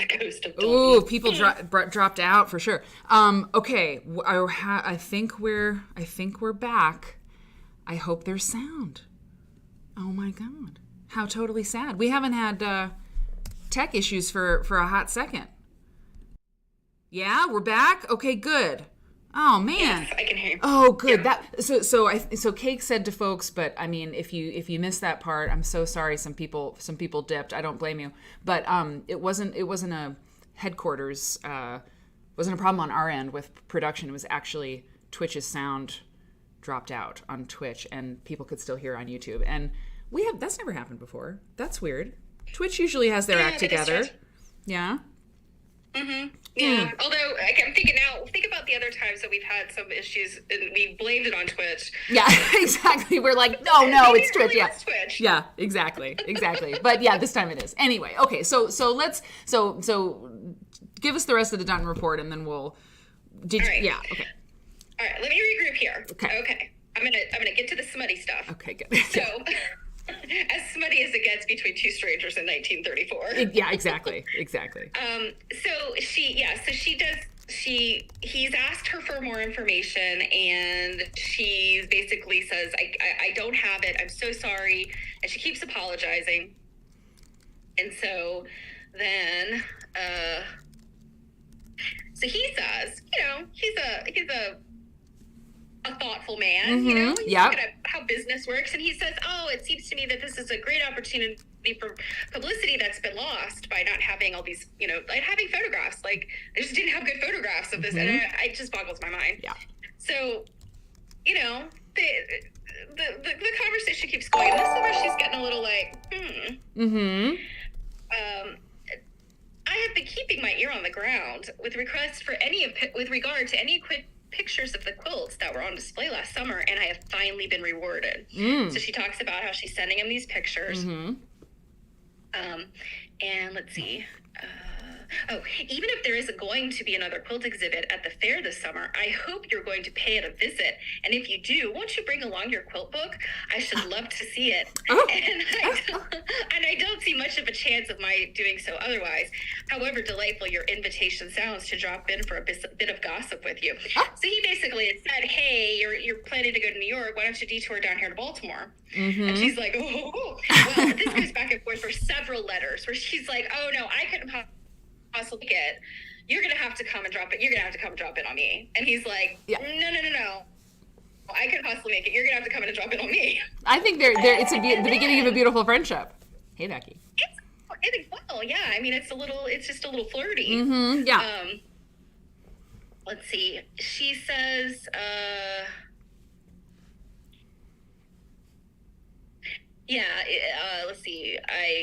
the ghost of Dalton. Ooh, people dropped out for sure. Okay, I think we're back. I hope there's sound. Oh my God, how totally sad. We haven't had tech issues for a hot second. Yeah, we're back. Okay, good. Oh man. Yes, I can hear you. Oh, good. Yeah. So Cake said to folks, but I mean, if you missed that part, I'm so sorry. Some people dipped. I don't blame you. But it wasn't a headquarters. Wasn't a problem on our end with production. It was actually Twitch's sound dropped out on Twitch, and people could still hear on YouTube. And that's never happened before. That's weird. Twitch usually has their act together. Yeah. Mm-hmm. Yeah. Although I'm thinking now, think about the other times that we've had some issues and we blamed it on Twitch. Yeah, exactly. We're like, no, it's Twitch. Really Yeah, is Twitch. Yeah, exactly. But yeah, this time it is. Anyway, okay. So let's give us the rest of the Dunton report, and then we'll. Right. Yeah. Okay. All right. Let me regroup here. Okay. I'm gonna get to the smutty stuff. Okay. Good. So. As smutty as it gets between two strangers in 1934. Yeah, exactly. He's asked her for more information, and she basically says, I don't have it. I'm so sorry. And she keeps apologizing. And so then, so he says, he's a thoughtful man, he's looking at how business works, and he says, it seems to me that this is a great opportunity for publicity that's been lost by not having all these, like having photographs. Like, they just didn't have good photographs of this, and it just boggles my mind. Yeah. So, the conversation keeps going. This is where she's getting a little like, I have been keeping my ear on the ground with requests for with regard to any quick pictures of the quilts that were on display last summer, and I have finally been rewarded. So she talks about how she's sending him these pictures. And let's see. Even if there isn't going to be another quilt exhibit at the fair this summer, I hope you're going to pay it a visit. And if you do, won't you bring along your quilt book? I should love to see it. And I don't see much of a chance of my doing so otherwise. However delightful your invitation sounds to drop in for a bit of gossip with you. So he basically had said, hey, you're planning to go to New York. Why don't you detour down here to Baltimore? And she's like, oh. Well, this goes back and forth for several letters where she's like, oh, no, I couldn't possibly get, you're gonna have to come and drop it on me. And he's like, no, I couldn't possibly make it. You're gonna have to come in and drop it on me. I think it's the beginning of a beautiful friendship. Hey, Becky. I mean, it's just a little flirty. Yeah. Let's see. She says, let's see.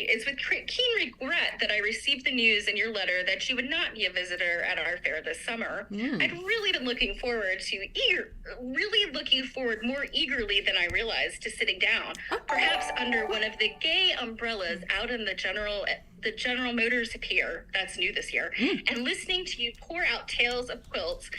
It's with keen regret that I received the news in your letter that you would not be a visitor at our fair this summer. I'd really been looking forward more eagerly than I realized to sitting down, perhaps under one of the gay umbrellas out in the General Motors pier, that's new this year, and listening to you pour out tales of quilts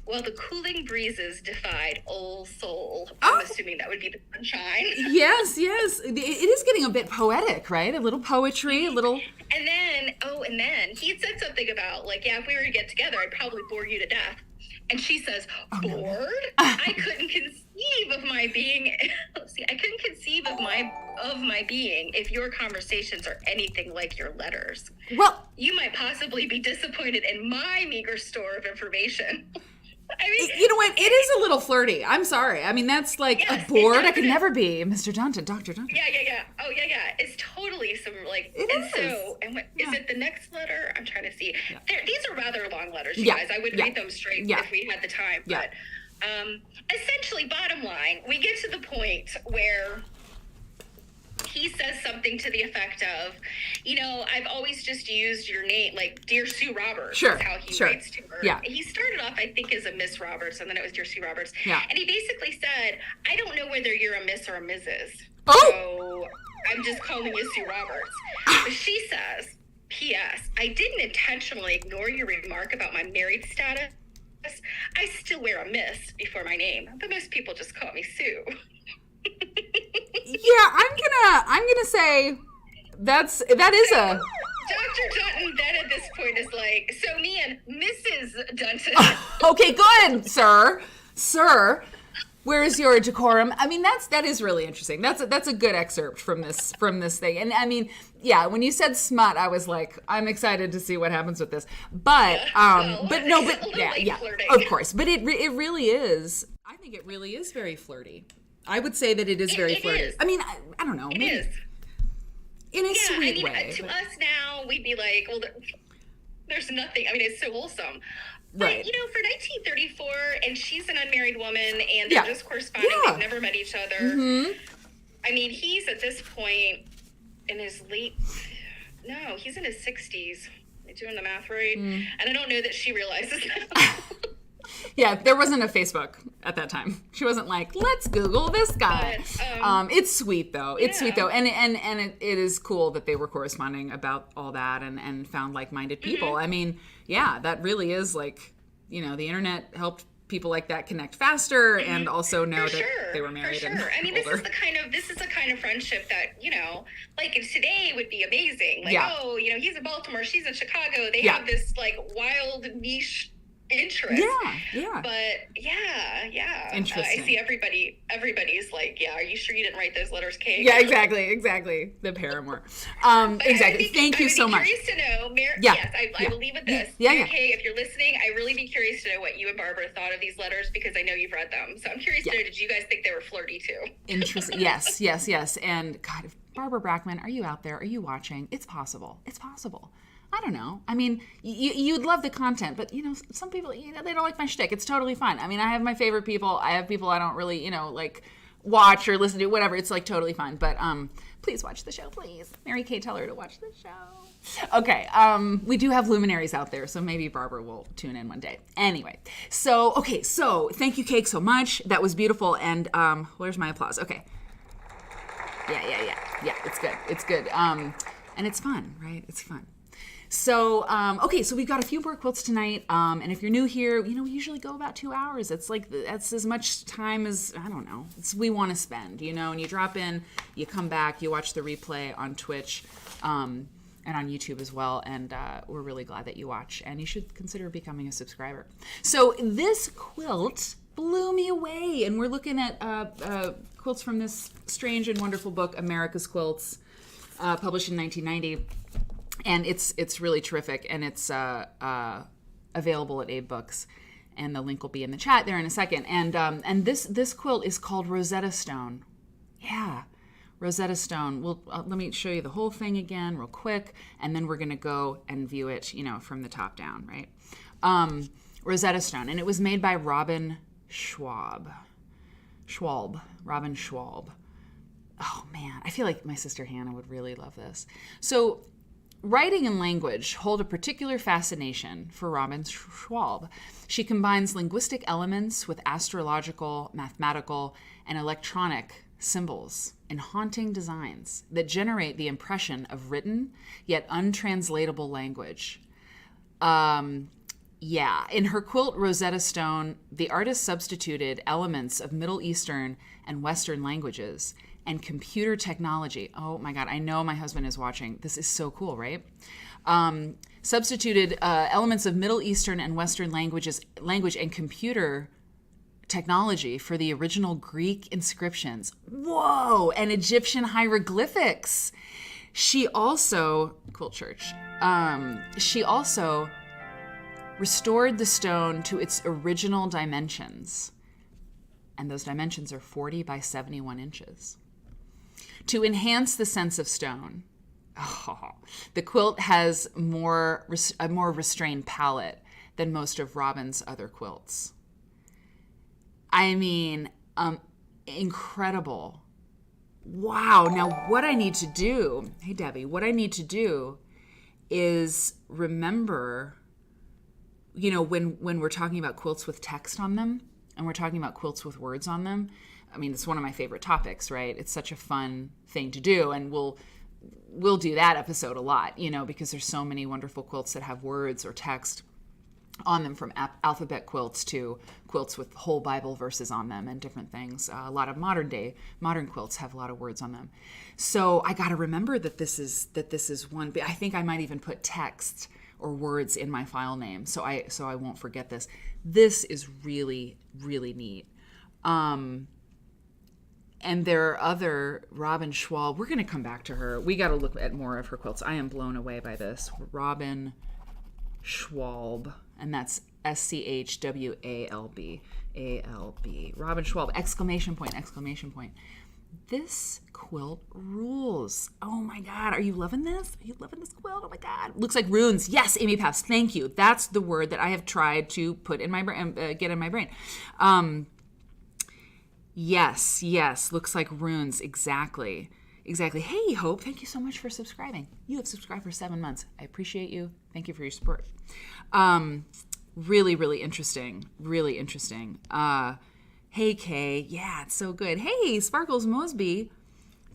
while the cooling breezes defied Old Soul. I'm assuming that would be the sunshine. Yes. It is getting a bit poetic, right? A little poetry, a little... And then he had said something about, like, if we were to get together, I'd probably bore you to death. And she says, bored? No. I couldn't conceive of my being... I couldn't conceive of my being if your conversations are anything like your letters. Well... You might possibly be disappointed in my meager store of information. I mean, you know what? It is a little flirty. I'm sorry. I mean, that's like a bored. I could never be Mr. Dunton, Dr. Dunton. Yeah. Oh, yeah. It's totally some like. It and is. So, is it the next letter? I'm trying to see. Yeah. These are rather long letters, you guys. I would read them straight if we had the time. Yeah. But essentially, bottom line, we get to the point where he says something to the effect of, I've always just used your name, like Dear Sue Roberts. Sure. Is how he writes to her. Yeah. He started off, I think, as a Miss Roberts, and then it was Dear Sue Roberts. Yeah. And he basically said, I don't know whether you're a Miss or a Mrs. Oh! So I'm just calling you Sue Roberts. But she says, P.S. I didn't intentionally ignore your remark about my married status. I still wear a Miss before my name, but most people just call me Sue. Yeah, I'm gonna say that is Dr. Dutton then at this point is like, so me and Mrs. Dutton. Okay, good, sir. Sir, where is your decorum? I mean, that is really interesting. That's a good excerpt from this thing. And I mean, yeah, when you said smut, I was like, I'm excited to see what happens with this. But yeah, flirting. of course. But it really is. I think it really is very flirty. I would say that it is very flirty. Is. I mean, I don't know. It is. In a sweet I mean, way. To us now, we'd be like, well, there's nothing. I mean, it's so wholesome. But, Right. you know, for 1934, and she's an unmarried woman, and they're just corresponding. Yeah. They've never met each other. Mm-hmm. I mean, he's at this point in his he's in his 60s. Am I doing the math right? And I don't know that she realizes that. Yeah, there wasn't a Facebook at that time. She wasn't like, let's Google this guy. But, it's sweet though. It's sweet yeah. though, and it is cool that they were corresponding about all that and found like-minded people. Mm-hmm. I mean, yeah, that really is like, you know, the internet helped people like that connect faster and also know that they were married For and sure. I mean, older. this is the kind of friendship that, you know, like today would be amazing. Like, Yeah. oh, you know, he's in Baltimore, she's in Chicago. They Yeah. have this like wild niche interest. Yeah. But yeah. Interesting. I see everybody's like, yeah, are you sure you didn't write those letters, Kate? Yeah, exactly. The Paramore. Exactly. Thank you so much. I'm curious to know, Yeah. Yes, I will leave with this. Yeah. Okay, if you're listening, I really be curious to know what you and Barbara thought of these letters because I know you've read them. So I'm curious to know, did you guys think they were flirty too? Interesting. Yes. And God, if Barbara Brackman, are you out there? Are you watching? It's possible. I don't know. I mean, you'd love the content, but, you know, some people, you know, they don't like my shtick. It's totally fine. I mean, I have my favorite people. I have people I don't really, you know, like watch or listen to, whatever. It's like totally fine. But please watch the show, please. Mary Kay, tell her to watch the show. Okay. We do have luminaries out there, so maybe Barbara will tune in one day. Anyway, so thank you, Cake, so much. That was beautiful. And where's my applause? Okay. Yeah, it's good. And it's fun, right? It's fun. So, so we've got a few more quilts tonight. And if you're new here, you know, we usually go about 2 hours. It's like, that's as much time as, I don't know, we want to spend, you know, and you drop in, you come back, you watch the replay on Twitch, and on YouTube as well. And we're really glad that you watch, and you should consider becoming a subscriber. So this quilt blew me away, and we're looking at quilts from this strange and wonderful book, America's Quilts, published in 1990. And it's really terrific, and it's available at Abe Books, and the link will be in the chat there in a second. And this quilt is called Rosetta Stone. Yeah, Rosetta Stone. Let me show you the whole thing again real quick, and then we're gonna go and view it, you know, from the top down, right? Rosetta Stone, and it was made by Robin Schwab. Robin Schwab. Oh man, I feel like my sister Hannah would really love this. So, writing and language hold a particular fascination for Robin Schwab. She combines linguistic elements with astrological, mathematical, and electronic symbols in haunting designs that generate the impression of written yet untranslatable language. In her quilt Rosetta Stone, the artist substituted elements of Middle Eastern and Western languages and computer technology. Oh my God, I know my husband is watching. This is so cool, right? Substituted elements of Middle Eastern and Western language and computer technology for the original Greek inscriptions. Whoa! And Egyptian hieroglyphics. She also, Quilt Church, she also restored the stone to its original dimensions. And those dimensions are 40 by 71 inches. To enhance the sense of stone, the quilt has a more restrained palette than most of Robin's other quilts. I mean, incredible. Wow. Now, what I need to do, hey, Debbie, what I need to do is remember, you know, when we're talking about quilts with text on them and we're talking about quilts with words on them, I mean, it's one of my favorite topics, right? It's such a fun thing to do, and we'll do that episode a lot, you know, because there's so many wonderful quilts that have words or text. on them, from alphabet quilts to quilts with whole Bible verses on them and different things. A lot of modern quilts have a lot of words on them. So I got to remember that this is one. I think I might even put text or words in my file name, so I won't forget this. This is really, really neat. And there are other, Robin Schwalb. We're going to come back to her. We got to look at more of her quilts. I am blown away by this. Robin Schwalb, and that's SCHWALB. Robin Schwalb, exclamation point, exclamation point. This quilt rules. Oh my God. Are you loving this? Are you loving this quilt? Oh my God. Looks like runes. Yes, Amy Paps. Thank you. That's the word that I have tried to put in my brain, get in my brain. Yes. Looks like runes. Exactly. Hey, Hope. Thank you so much for subscribing. You have subscribed for 7 months. I appreciate you. Thank you for your support. Really, really interesting. Really interesting. Hey, Kay. Yeah, it's so good. Hey, Sparkles Mosby.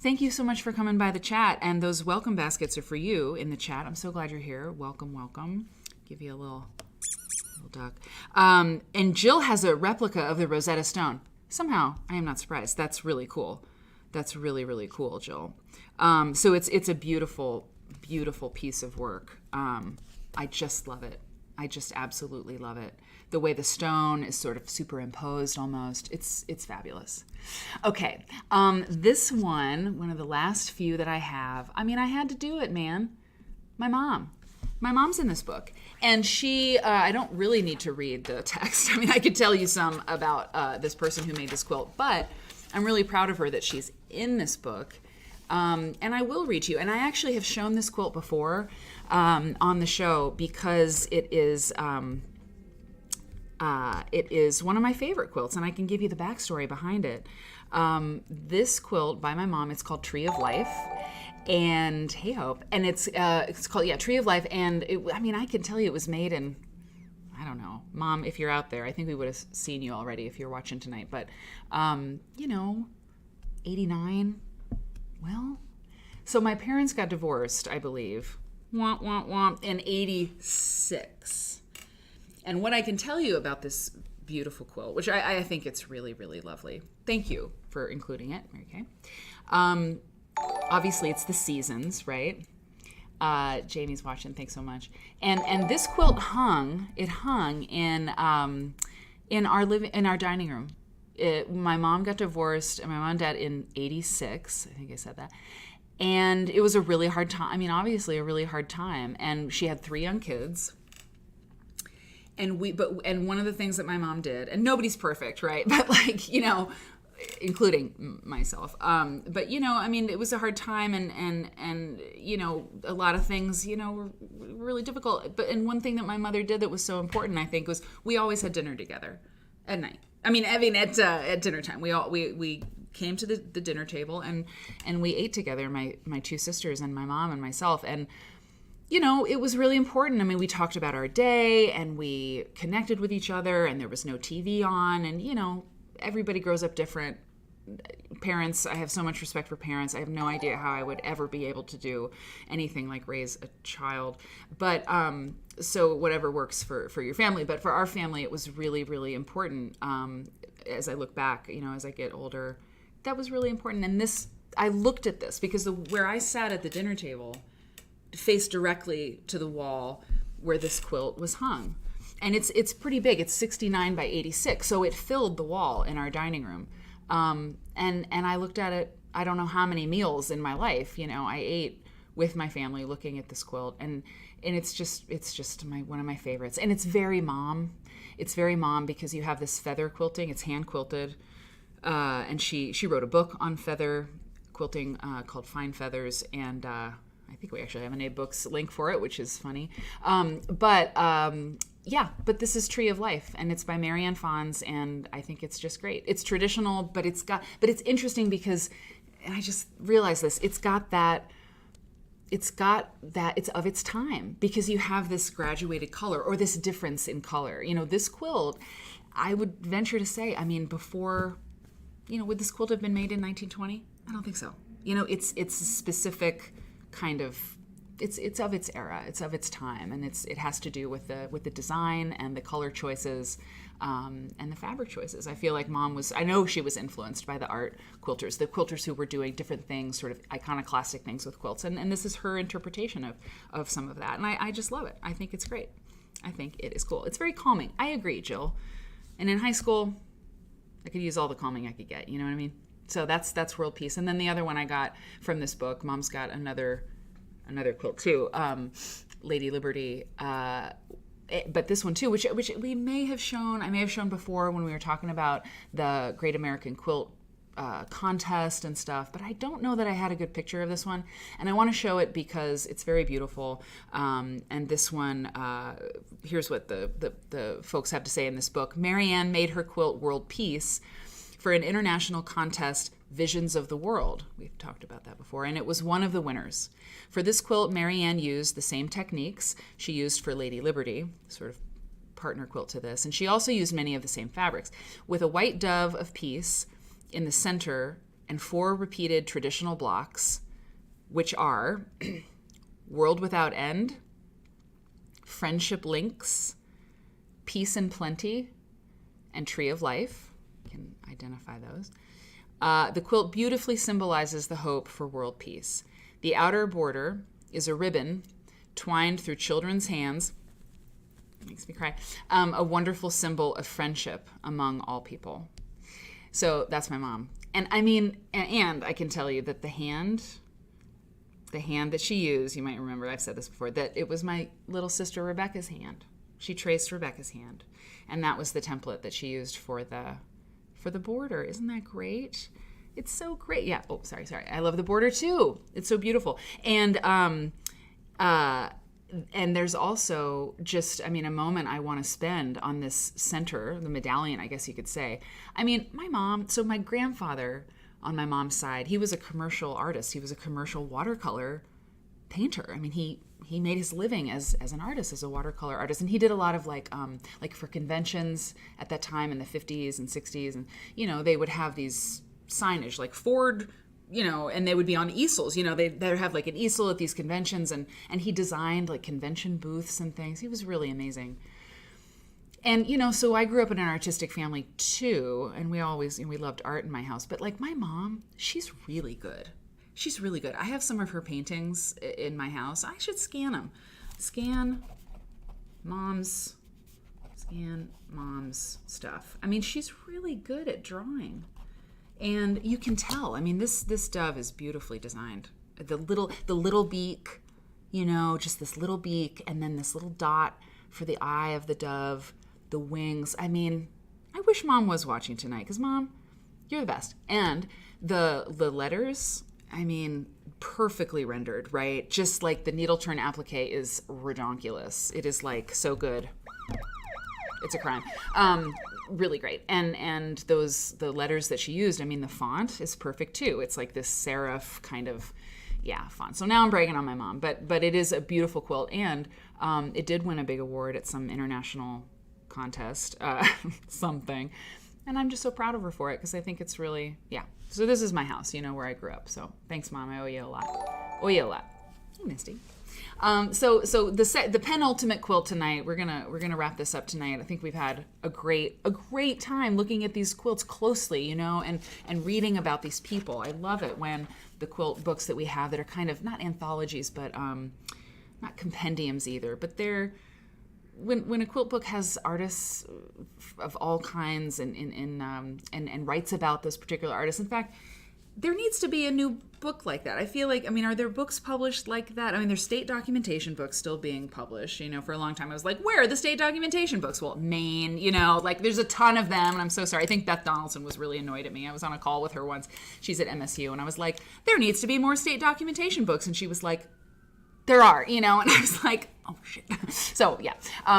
Thank you so much for coming by the chat. And those welcome baskets are for you in the chat. I'm so glad you're here. Welcome. Give you a little duck. And Jill has a replica of the Rosetta Stone. Somehow, I am not surprised. That's really cool. That's really, really cool, Jill. So it's a beautiful, beautiful piece of work. I just love it. I just absolutely love it. The way the stone is sort of superimposed almost. It's fabulous. Okay. This one of the last few that I have, I mean, I had to do it, man. My mom's in this book. And she, I don't really need to read the text. I mean, I could tell you some about this person who made this quilt, but I'm really proud of her that she's in this book. And I will read to you. And I actually have shown this quilt before on the show because it is one of my favorite quilts, and I can give you the backstory behind it. This quilt by my mom, it's called Tree of Life. And hey, Hope. And it's called, Tree of Life. And I can tell you it was made in, I don't know, Mom, if you're out there, I think we would have seen you already if you're watching tonight. But, 89. Well, so my parents got divorced, I believe, in 86. And what I can tell you about this beautiful quilt, which I think it's really, really lovely. Thank you for including it, Mary Kay. Obviously, it's the seasons, right? Jamie's watching. Thanks so much. And this quilt hung in our dining room. My mom got divorced, and my mom and dad in 86. I think I said that. And it was a really hard time. I mean, obviously a really hard time. And she had 3 young kids. And one of the things that my mom did, and nobody's perfect, right? But including myself. But it was a hard time, and a lot of things, were really difficult. And one thing that my mother did that was so important, I think, was we always had dinner together at night. At dinner time, we came to the dinner table and we ate together, my 2 sisters and my mom and myself. And it was really important. We talked about our day and we connected with each other, and there was no TV on, and everybody grows up different. Parents, I have so much respect for parents. I have no idea how I would ever be able to do anything like raise a child. But so whatever works for your family. But for our family, it was really, really important. As I look back, as I get older, that was really important. And I looked at this because where I sat at the dinner table faced directly to the wall where this quilt was hung. And it's pretty big. It's 69 by 86. So it filled the wall in our dining room. And I looked at it, I don't know how many meals in my life, I ate with my family looking at this quilt. And it's just one of my favorites. And it's very mom. It's very mom because you have this feather quilting. It's hand quilted. And she wrote a book on feather quilting called Fine Feathers. And I think we actually have an A-Books link for it, which is funny. But this is Tree of Life, and it's by Marianne Fons, and I think it's just great. It's traditional, but it's interesting because, and I just realized this, it's of its time, because you have this graduated color or this difference in color. This quilt, I would venture to say, before, would this quilt have been made in 1920? I don't think so. It's a specific kind of it's of its era, it's of its time, and it has to do with the design and the color choices, and the fabric choices. I feel like Mom I know she was influenced by the art quilters, the quilters who were doing different things, sort of iconoclastic things with quilts, and this is her interpretation of some of that, and I just love it. I think it's great. I think it is cool. It's very calming. I agree, Jill. And in high school, I could use all the calming I could get. You know what I mean? So that's World Peace. And then the other one I got from this book, Mom's got another quilt too, Lady Liberty. But this one too, which I may have shown before when we were talking about the Great American Quilt contest and stuff, but I don't know that I had a good picture of this one, and I want to show it because it's very beautiful. And this one, here's what the folks have to say in this book. Marianne made her quilt World Peace for an international contest, Visions of the World. We've talked about that before, and it was one of the winners. For this quilt, Marianne used the same techniques she used for Lady Liberty, sort of partner quilt to this, and she also used many of the same fabrics, with a white dove of peace in the center and 4 repeated traditional blocks, which are World Without End, Friendship Links, Peace and Plenty, and Tree of Life. You can identify those. The quilt beautifully symbolizes the hope for world peace. The outer border is a ribbon twined through children's hands. Makes me cry. A wonderful symbol of friendship among all people. So that's my mom. And I mean, and I can tell you that the hand that she used, you might remember, I've said this before, that it was my little sister Rebecca's hand. She traced Rebecca's hand. And that was the template that she used for the border. Isn't that great? It's so great. Yeah. Oh, sorry. I love the border too. It's so beautiful. And there's also just, I mean, a moment I want to spend on this center, the medallion, I guess you could say. I mean, my grandfather on my mom's side, he was a commercial artist. He was a commercial watercolor painter. I mean, he made his living as an artist, as a watercolor artist. And he did a lot of like for conventions at that time in the 50s and 60s. And, they would have these signage like Ford, and they would be on easels, they'd have like an easel at these conventions, and he designed like convention booths and things. He was really amazing. And, so I grew up in an artistic family too, and we loved art in my house, but like my mom, she's really good. She's really good. I have some of her paintings in my house. I should scan them. Scan mom's stuff. I mean, she's really good at drawing. And you can tell, I mean, this dove is beautifully designed. The little beak, just this little beak, and then this little dot for the eye of the dove, the wings. I mean, I wish Mom was watching tonight, because Mom, you're the best. And the letters, I mean, perfectly rendered, right? Just like the needle turn applique is redonkulous. It is like so good. It's a crime. Really great. And the letters that she used, I mean, the font is perfect too. It's like this serif kind of, font. So now I'm bragging on my mom, but it is a beautiful quilt, and it did win a big award at some international contest, something. And I'm just so proud of her for it, because I think it's really, So this is my house, where I grew up. So thanks, Mom. I owe you a lot. Hey, Misty. So the penultimate quilt tonight. We're gonna wrap this up tonight. I think we've had a great time looking at these quilts closely, and reading about these people. I love it when the quilt books that we have that are kind of not anthologies, but not compendiums either. But they're when a quilt book has artists of all kinds and writes about those particular artists. In fact, there needs to be a new book like that. I feel like, are there books published like that? There's state documentation books still being published. For a long time I was like, where are the state documentation books? Well, Maine, there's a ton of them, and I'm so sorry. I think Beth Donaldson was really annoyed at me. I was on a call with her once. She's at MSU, and I was like, there needs to be more state documentation books. And she was like, there are, and I was like, oh shit. So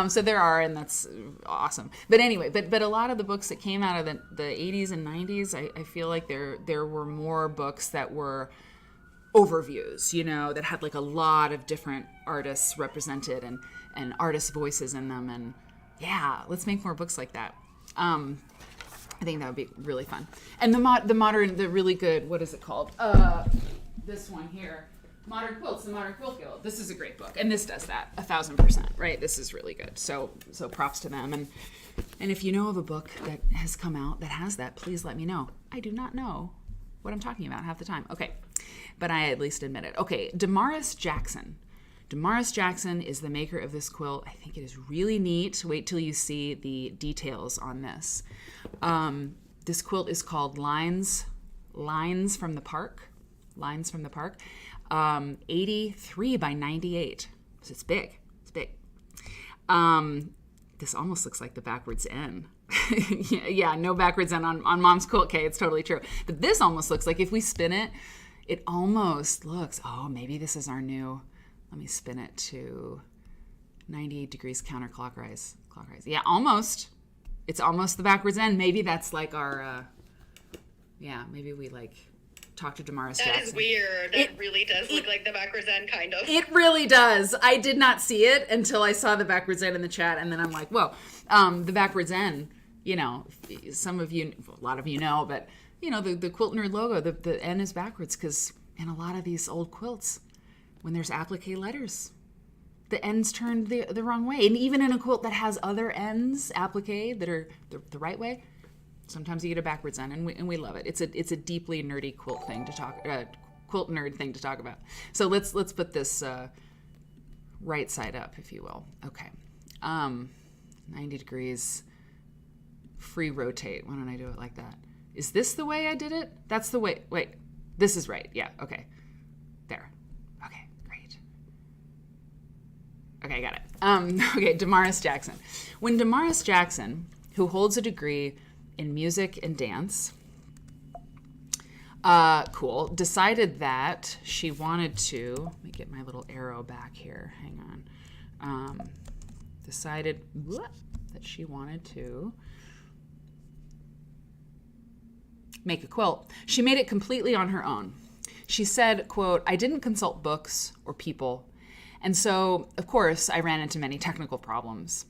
so there are, and that's awesome. But anyway, but a lot of the books that came out of the 80s and 90s, I feel like there were more books that were overviews, that had like a lot of different artists represented and artist voices in them. And let's make more books like that. I think that would be really fun. And the modern, the really good, what is it called? This one here. Modern Quilts, the Modern Quilt Guild. This is a great book, and this does that 1,000%. Right? This is really good. So props to them. And if you know of a book that has come out that has that, please let me know. I do not know what I'm talking about half the time. Okay, but I at least admit it. Okay, Damaris Jackson. Damaris Jackson is the maker of this quilt. I think it is really neat. Wait till you see the details on this. This quilt is called Lines from the Park. Lines from the Park. 83 by 98. So it's big. It's big. This almost looks like the backwards N. Yeah, no backwards N on Mom's quilt. Okay, it's totally true. But this almost looks like if we spin it, it almost looks, maybe this is our new, let me spin it to 98 degrees counterclockwise. Yeah, almost. It's almost the backwards N. Maybe that's like our, maybe we like talk to Damaris Jackson. That is weird. That really does look like the backwards end, kind of. It really does. I did not see it until I saw the backwards end in the chat, and then I'm like, whoa. The backwards end, some of you, a lot of you know, but, the Quilt Nerd logo, the N is backwards because in a lot of these old quilts, when there's applique letters, the N's turned the wrong way. And even in a quilt that has other N's, applique, that are the right way, sometimes you get a backwards N, and we love it. It's a deeply nerdy quilt nerd thing to talk about. So let's put this right side up, if you will. Okay, 90 degrees, free rotate. Why don't I do it like that? Is this the way I did it? That's the way. Wait, this is right. Yeah. Okay. There. Okay. Great. Okay, got it. Okay, Damaris Jackson. When Damaris Jackson, who holds a degree in music and dance, decided that she wanted to, let me get my little arrow back here, hang on, decided that she wanted to make a quilt. She made it completely on her own. She said, quote, "I didn't consult books or people, and so, of course, I ran into many technical problems,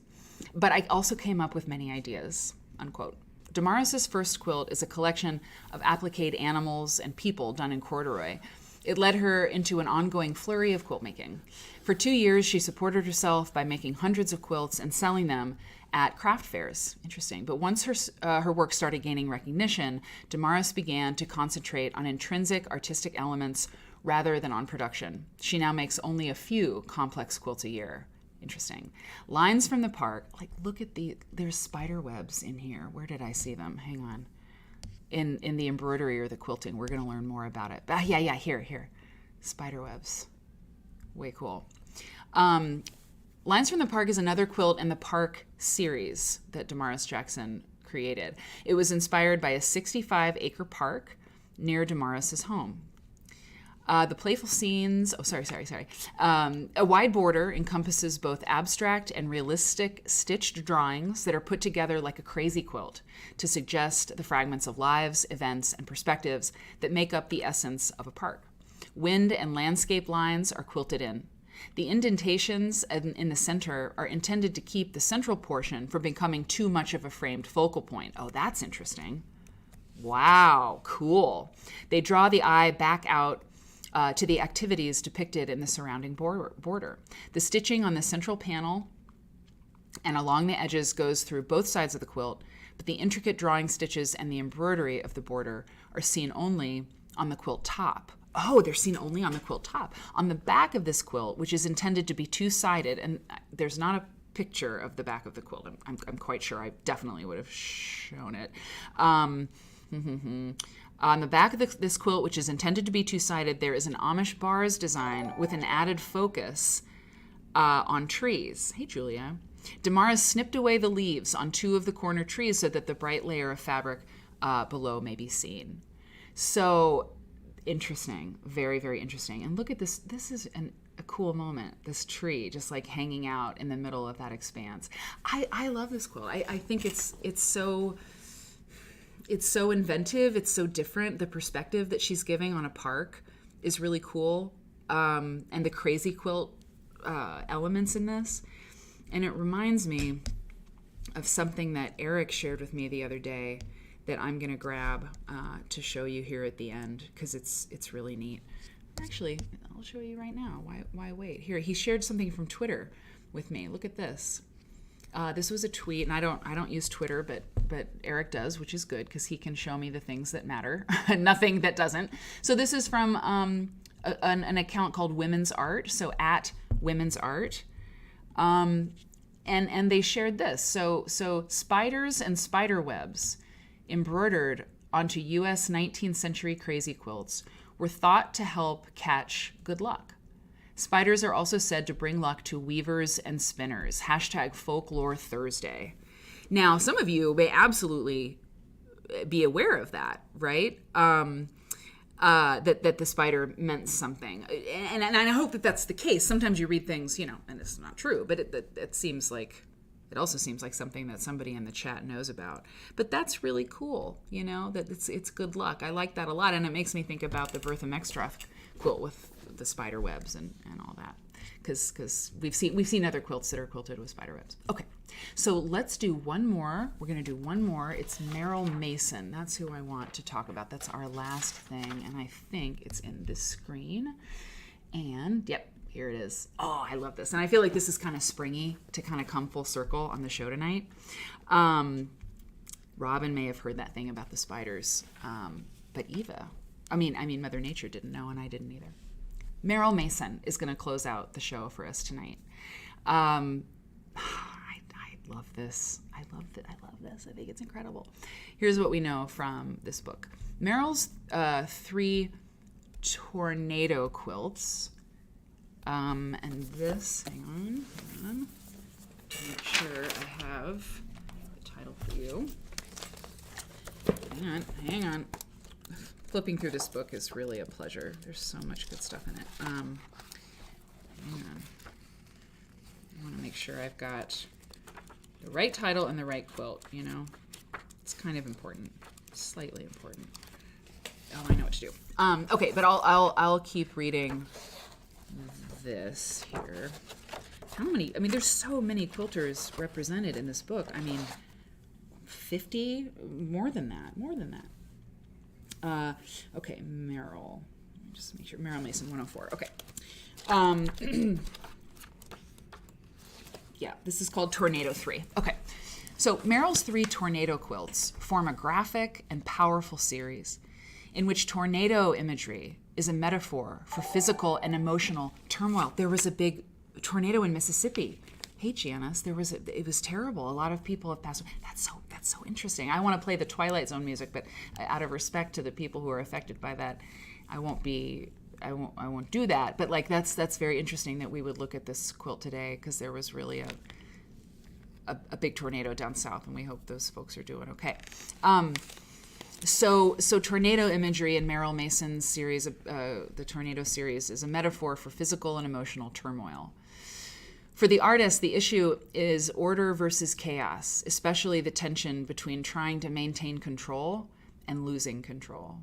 but I also came up with many ideas," unquote. Damaris's first quilt is a collection of appliqued animals and people done in corduroy. It led her into an ongoing flurry of quilt making. For 2 years, she supported herself by making hundreds of quilts and selling them at craft fairs. Interesting. But once her work started gaining recognition, Damaris began to concentrate on intrinsic artistic elements rather than on production. She now makes only a few complex quilts a year. Interesting. Lines from the Park. Like, look at there's spider webs in here. Where did I see them? Hang on. In the embroidery or the quilting. We're going to learn more about it. Yeah, here. Spider webs. Way cool. Lines from the Park is another quilt in the Park series that Damaris Jackson created. It was inspired by a 65-acre park near Damaris's home. The playful scenes, a wide border encompasses both abstract and realistic stitched drawings that are put together like a crazy quilt to suggest the fragments of lives, events, and perspectives that make up the essence of a park. Wind and landscape lines are quilted in. The indentations in the center are intended to keep the central portion from becoming too much of a framed focal point. Oh, that's interesting. Wow, cool. They draw the eye back out to the activities depicted in the surrounding border. The stitching on the central panel and along the edges goes through both sides of the quilt, but the intricate drawing stitches and the embroidery of the border are seen only on the quilt top. Oh, they're seen only on the quilt top. On the back of this quilt, which is intended to be two-sided, and there's not a picture of the back of the quilt. I'm quite sure I definitely would have shown it. On the back of this quilt, which is intended to be two-sided, there is an Amish bars design with an added focus on trees. Hey, Julia. Damaris snipped away the leaves on 2 of the corner trees so that the bright layer of fabric below may be seen. So interesting. Very, very interesting. And look at this. This is a cool moment. This tree just like hanging out in the middle of that expanse. I love this quilt. I think it's so inventive. It's so different. The perspective that she's giving on a park is really cool. And the crazy quilt elements in this. And it reminds me of something that Eric shared with me the other day that I'm going to grab to show you here at the end because it's really neat. Actually, I'll show you right now. Why wait? Here, he shared something from Twitter with me. Look at this. This was a tweet, and I don't use Twitter, but Eric does, which is good because he can show me the things that matter, nothing that doesn't. So this is from an account called Women's Art, so at Women's Art, and they shared this. So spiders and spider webs embroidered onto U.S. 19th century crazy quilts were thought to help catch good luck. Spiders are also said to bring luck to weavers and spinners. # Folklore Thursday. Now, some of you may absolutely be aware of that, right? That the spider meant something. And I hope that that's the case. Sometimes you read things, and it's not true, but it seems like, it also seems like something that somebody in the chat knows about. But that's really cool, that it's good luck. I like that a lot, and it makes me think about the Bertha Meckstroth quilt with the spider webs and all that, because we've seen other quilts that are quilted with spider webs. Okay, so let's do one more. We're going to do one more. It's Merrill Mason. That's who I want to talk about. That's our last thing, and I think it's in this screen. And yep, here it is. Oh, I love this. And I feel like this is kind of springy to kind of come full circle on the show tonight. Robin may have heard that thing about the spiders, but Mother Nature didn't know, and I didn't either. Merrill Mason is going to close out the show for us tonight. I love this. I love this. I think it's incredible. Here's what we know from this book. Merrill's 3 tornado quilts. And this, hang on. Make sure I have the title for you. Hang on. Flipping through this book is really a pleasure. There's so much good stuff in it. Hang on. I want to make sure I've got the right title and the right quilt, It's kind of important. Slightly important. Oh, I know what to do. Okay, but I'll keep reading this here. How many? There's so many quilters represented in this book. 50, more than that. Okay, Merrill. Just make sure. Merrill Mason 104. Okay. Yeah, this is called Tornado 3. Okay. So Merrill's 3 tornado quilts form a graphic and powerful series in which tornado imagery is a metaphor for physical and emotional turmoil. There was a big tornado in Mississippi. Hey, Janice, it was terrible. A lot of people have passed away. That's so interesting. I want to play the Twilight Zone music, but out of respect to the people who are affected by that, I won't do that. But that's very interesting that we would look at this quilt today, because there was really a big tornado down south, and we hope those folks are doing okay. So tornado imagery in Merrill Mason's series, the Tornado series, is a metaphor for physical and emotional turmoil. For the artist, the issue is order versus chaos, especially the tension between trying to maintain control and losing control.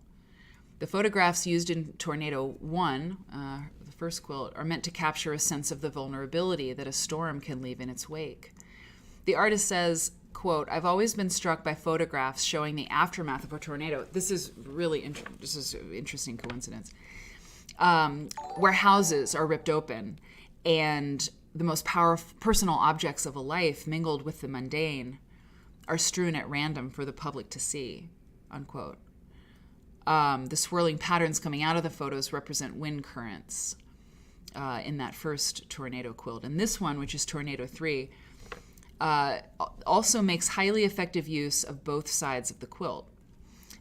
The photographs used in Tornado 1, the first quilt, are meant to capture a sense of the vulnerability that a storm can leave in its wake. The artist says, quote, "I've always been struck by photographs showing the aftermath of a tornado." This is this is an interesting coincidence. Where houses are ripped open and the most powerful personal objects of a life, mingled with the mundane, are strewn at random for the public to see, unquote. The swirling patterns coming out of the photos represent wind currents in that first tornado quilt. And this one, which is Tornado 3, also makes highly effective use of both sides of the quilt.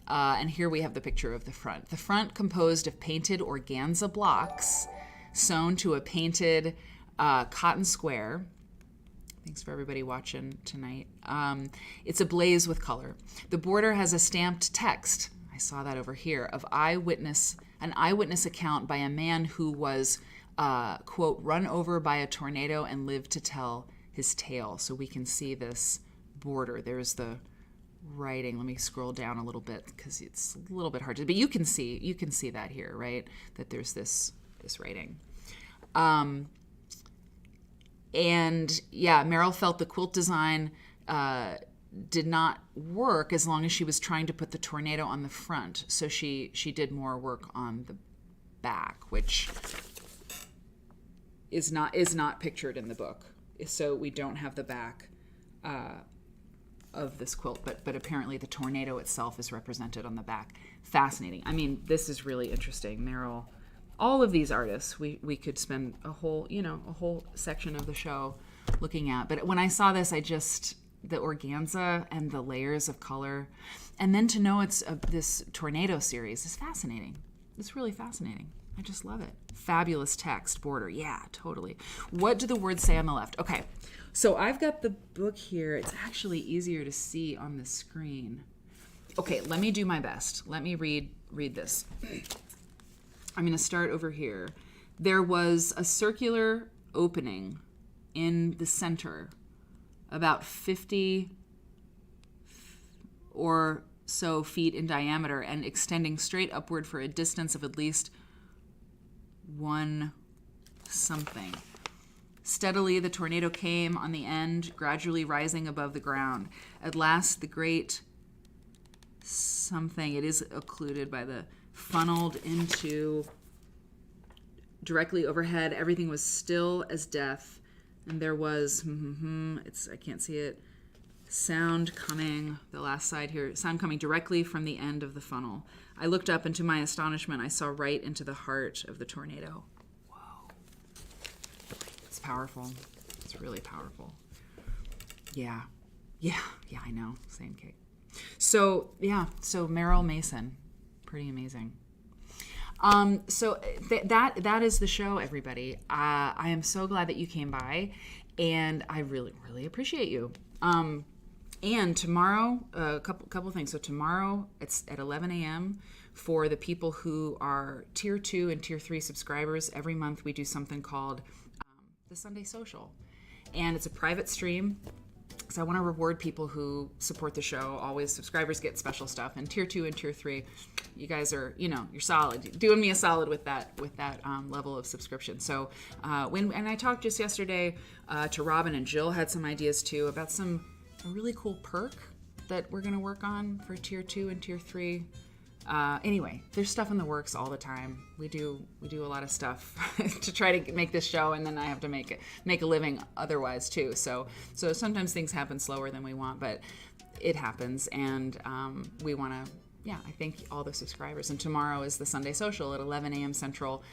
And here we have the picture of the front. The front, composed of painted organza blocks sewn to a painted cotton square. Thanks for everybody watching tonight. It's ablaze with color. The border has a stamped text, I saw that over here, of an eyewitness account by a man who was, quote, run over by a tornado and lived to tell his tale. So we can see this border. There's the writing. Let me scroll down a little bit because it's a little bit hard to, but you can see that here, right? That there's this writing. And yeah, Merrill felt the quilt design did not work as long as she was trying to put the tornado on the front. So she did more work on the back, which is not pictured in the book. So we don't have the back of this quilt, but apparently the tornado itself is represented on the back. Fascinating. I mean, this is really interesting. Meryl, all of these artists, we could spend a whole section of the show looking at. But when I saw this, the organza and the layers of color, and then to know it's this tornado series is fascinating. It's really fascinating. I just love it. Fabulous text, border. Yeah, totally. What do the words say on the left? Okay, so I've got the book here. It's actually easier to see on the screen. Okay, let me do my best. Let me read this. I'm going to start over here. There was a circular opening in the center, about 50 or so feet in diameter and extending straight upward for a distance of at least one something. Steadily, the tornado came on the end, gradually rising above the ground. At last, the great something, it is occluded by the funneled into directly overhead. Everything was still as death, and there was, I can't see it, sound coming, the last side here, sound coming directly from the end of the funnel. I looked up, and to my astonishment, I saw right into the heart of the tornado. Whoa. It's powerful. It's really powerful. Yeah, I know. Same cake. So Meryl Mason, pretty amazing. So that is the show, everybody. I am so glad that you came by, and I really, really appreciate you. And tomorrow, a couple things. So tomorrow, it's at 11 a.m. for the people who are Tier 2 and Tier 3 subscribers. Every month we do something called the Sunday Social. And it's a private stream. So I want to reward people who support the show. Always subscribers get special stuff. And Tier 2 and Tier 3, you guys are, you're solid. You're doing me a solid with that level of subscription. So and I talked just yesterday to Robin, and Jill had some ideas too about a really cool perk that we're going to work on for Tier 2 and Tier 3. Anyway, there's stuff in the works all the time. We do a lot of stuff to try to make this show, and then I have to make a living otherwise too. So sometimes things happen slower than we want, but it happens, and we want to. Yeah, I thank all the subscribers. And tomorrow is the Sunday Social at 11 a.m. Central.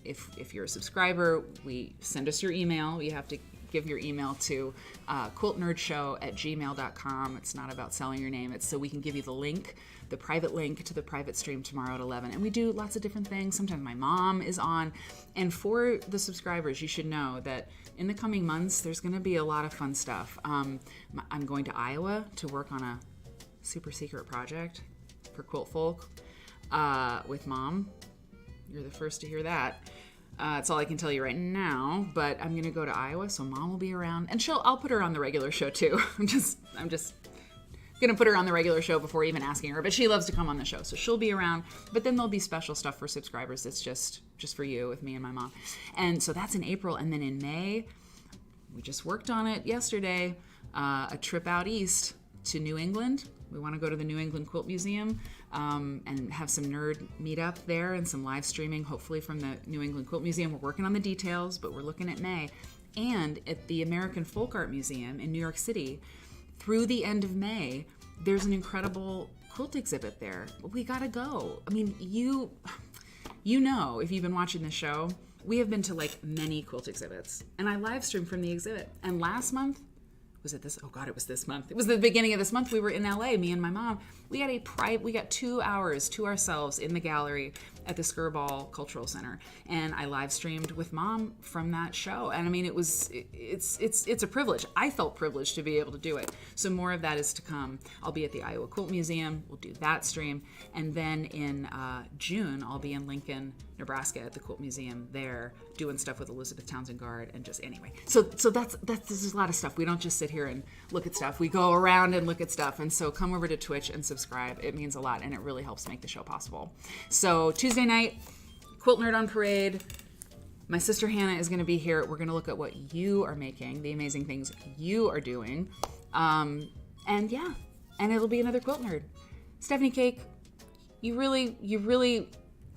If you're a subscriber, we send us your email. You have to give your email to quiltnerdshow@gmail.com. It's not about selling your name. It's so we can give you the private link to the private stream tomorrow at 11. And we do lots of different things. Sometimes my mom is on. And for the subscribers, you should know that in the coming months, there's going to be a lot of fun stuff. I'm going to Iowa to work on a super secret project for Quilt Folk with Mom. You're the first to hear that. That's all I can tell you right now, but I'm going to go to Iowa, so Mom will be around, and I'll put her on the regular show too. I'm just going to put her on the regular show before even asking her, but she loves to come on the show, so she'll be around. But then there'll be special stuff for subscribers. It's just for you with me and my mom. And so that's in April. And then in May, we just worked on it yesterday, a trip out east to New England. We want to go to the New England Quilt Museum and have some nerd meetup there and some live streaming, hopefully from the New England Quilt Museum. We're working on the details, but we're looking at May. And at the American Folk Art Museum in New York City, through the end of May, there's an incredible quilt exhibit there. We gotta go. I mean, you know, if you've been watching the show, we have been to like many quilt exhibits, and I live streamed from the exhibit. And last month, was it this? Oh God, it was this month. It was the beginning of this month. We were in LA, me and my mom. We got 2 hours to ourselves in the gallery at the Skirball Cultural Center, and I live streamed with Mom from that show. And I mean, it's a privilege. I felt privileged to be able to do it. So more of that is to come. I'll be at the Iowa Quilt Museum. We'll do that stream, and then in June, I'll be in Lincoln, Nebraska at the Quilt Museum there, doing stuff with Elizabeth Townsend Guard, and just anyway. So that's there's a lot of stuff. We don't just sit here and look at stuff. We go around and look at stuff. And so come over to Twitch and subscribe. It means a lot, and it really helps make the show possible. So Tuesday night, Quilt Nerd on Parade. My sister Hannah is going to be here. We're going to look at what you are making, the amazing things you are doing. And it'll be another Quilt Nerd. Stephanie Cake, you really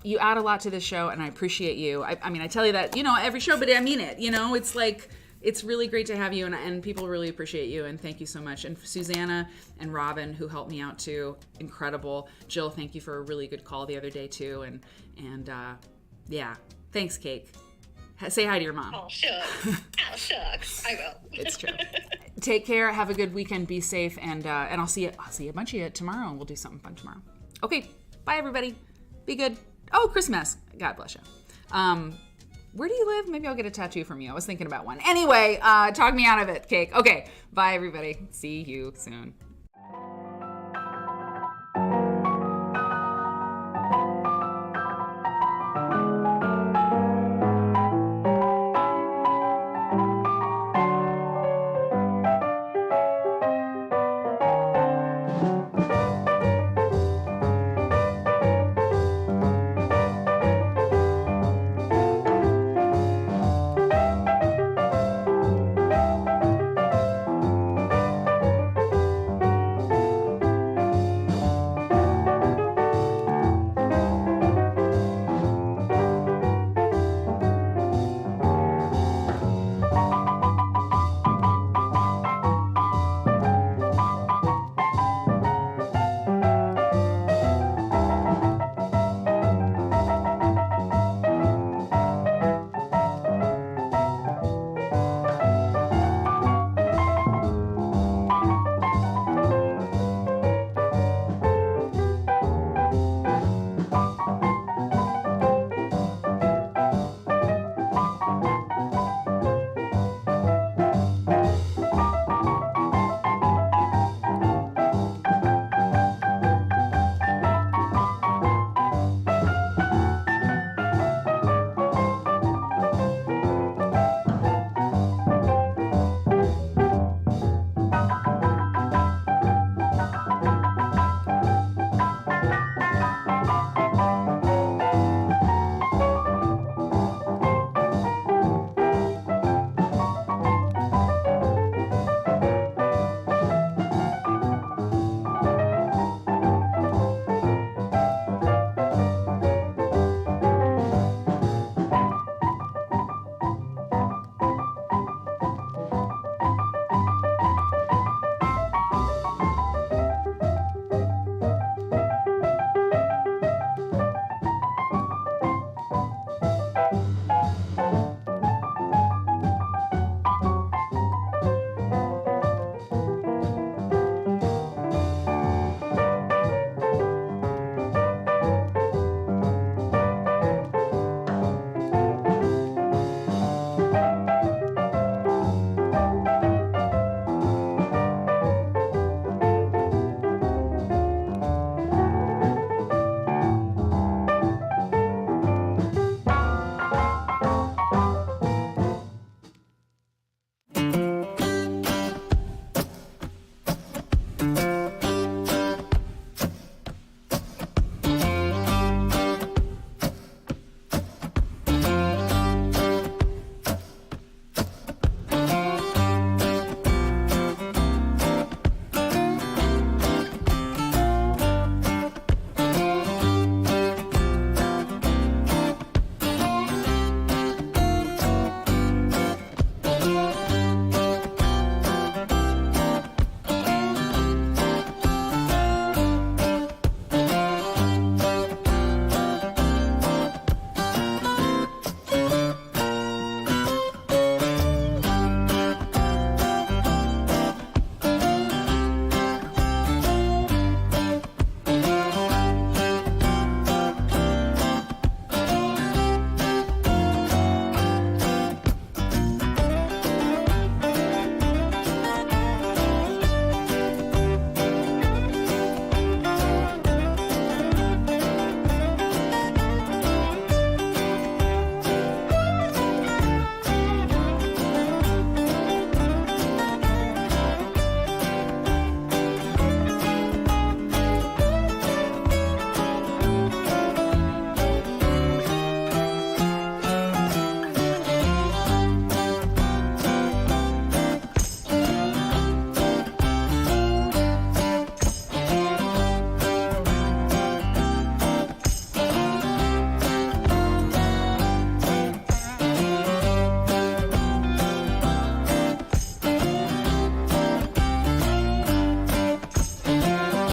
you add a lot to this show, and I appreciate you. I mean, I tell you that, every show, but I mean it. It's like, it's really great to have you, and people really appreciate you, and thank you so much. And Susanna and Robin, who helped me out too, incredible. Jill, thank you for a really good call the other day too, and yeah, thanks, Cake. Say hi to your mom. Oh, shucks. Oh, shucks. I will. It's true. Take care. Have a good weekend. Be safe, and I'll see a bunch of you tomorrow, and we'll do something fun tomorrow. Okay, bye everybody. Be good. Oh, Christmas. God bless you. Where do you live? Maybe I'll get a tattoo from you. I was thinking about one. Anyway, talk me out of it, Cake. Okay, bye everybody. See you soon.